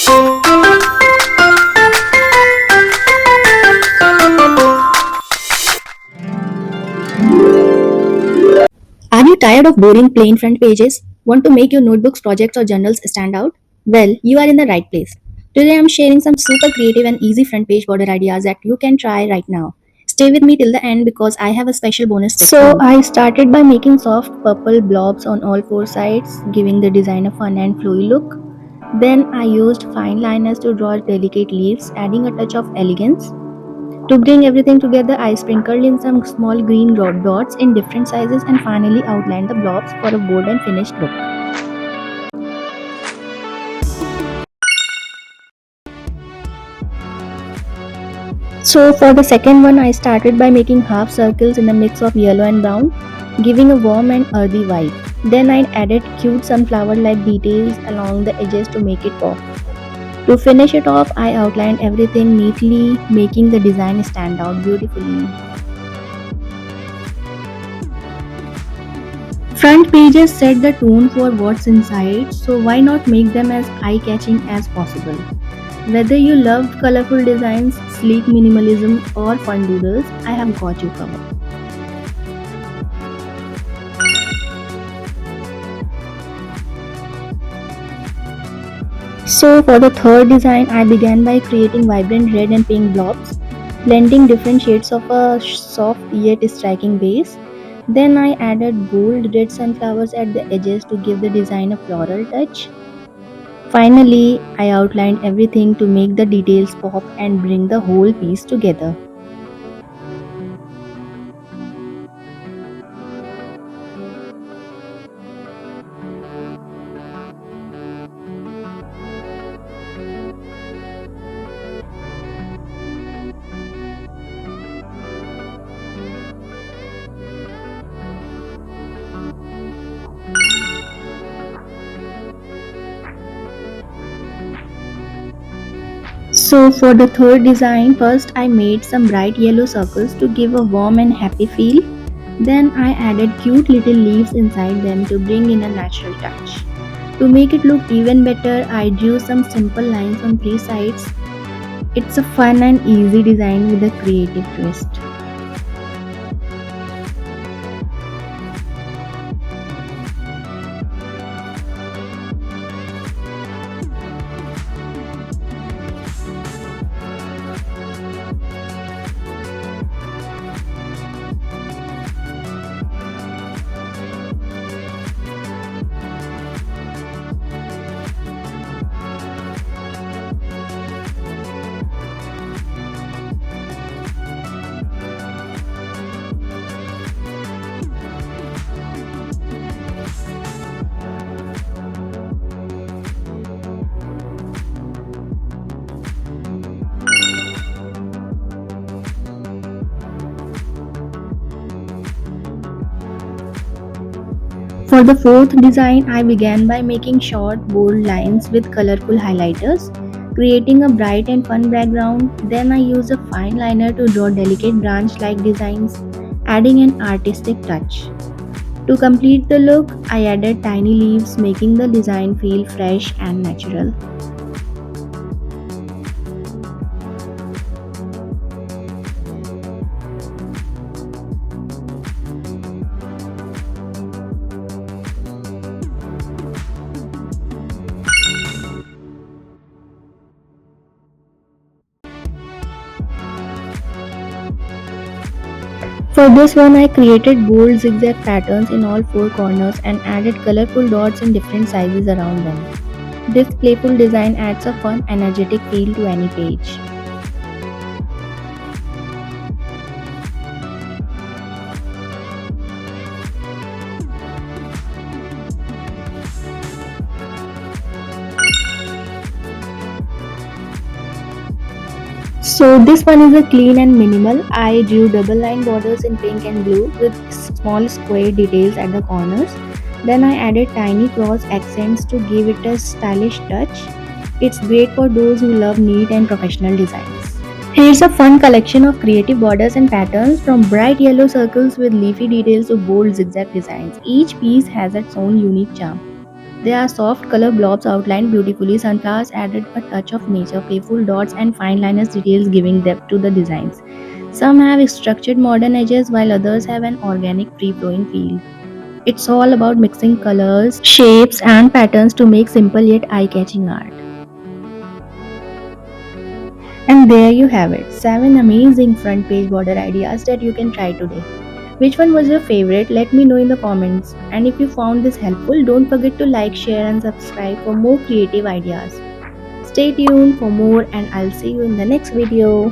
Are you tired of boring plain front pages? Want to make your notebooks, projects, or journals stand out? Well, you are in the right place. Today I'm sharing some super creative and easy front page border ideas that you can try right now. Stay with me till the end because I have a special bonus tip. So I started by making soft purple blobs on all four sides, giving the design a fun and flowy look. Then I used fine liners to draw delicate leaves, adding a touch of elegance. To bring everything together, I sprinkled in some small green dots in different sizes and finally outlined the blobs for a bold and finished look. So for the second one, I started by making half circles in a mix of yellow and brown, giving a warm and earthy vibe. Then I added cute sunflower-like details along the edges to make it pop. To finish it off, I outlined everything neatly, making the design stand out beautifully. Front pages set the tone for what's inside, so why not make them as eye-catching as possible? Whether you loved colorful designs, sleek minimalism, or fun doodles, I have got you covered. So for the third design, I began by creating vibrant red and pink blobs, blending different shades of a soft yet striking base. Then I added bold red sunflowers at the edges to give the design a floral touch. Finally, I outlined everything to make the details pop and bring the whole piece together. So for the third design, first I made some bright yellow circles to give a warm and happy feel. Then I added cute little leaves inside them to bring in a natural touch. To make it look even better, I drew some simple lines on three sides. It's a fun and easy design with a creative twist. For the fourth design, I began by making short, bold lines with colorful highlighters, creating a bright and fun background. Then I used a fine liner to draw delicate branch-like designs, adding an artistic touch. To complete the look, I added tiny leaves, making the design feel fresh and natural. For this one, I created bold zigzag patterns in all four corners and added colorful dots in different sizes around them. This playful design adds a fun, energetic feel to any page. So this one is a clean and minimal. I drew double line borders in pink and blue with small square details at the corners. Then I added tiny cross accents to give it a stylish touch. It's great for those who love neat and professional designs. Here's a fun collection of creative borders and patterns from bright yellow circles with leafy details to bold zigzag designs. Each piece has its own unique charm. They are soft color blobs outlined beautifully. Sunflowers added a touch of nature, playful dots and fine liners details giving depth to the designs. Some have structured modern edges while others have an organic free-flowing feel. It's all about mixing colors, shapes and patterns to make simple yet eye-catching art. And there you have it, 7 amazing front page border ideas that you can try today. Which one was your favorite? Let me know in the comments. And if you found this helpful, don't forget to like, share and subscribe for more creative ideas. Stay tuned for more and I'll see you in the next video.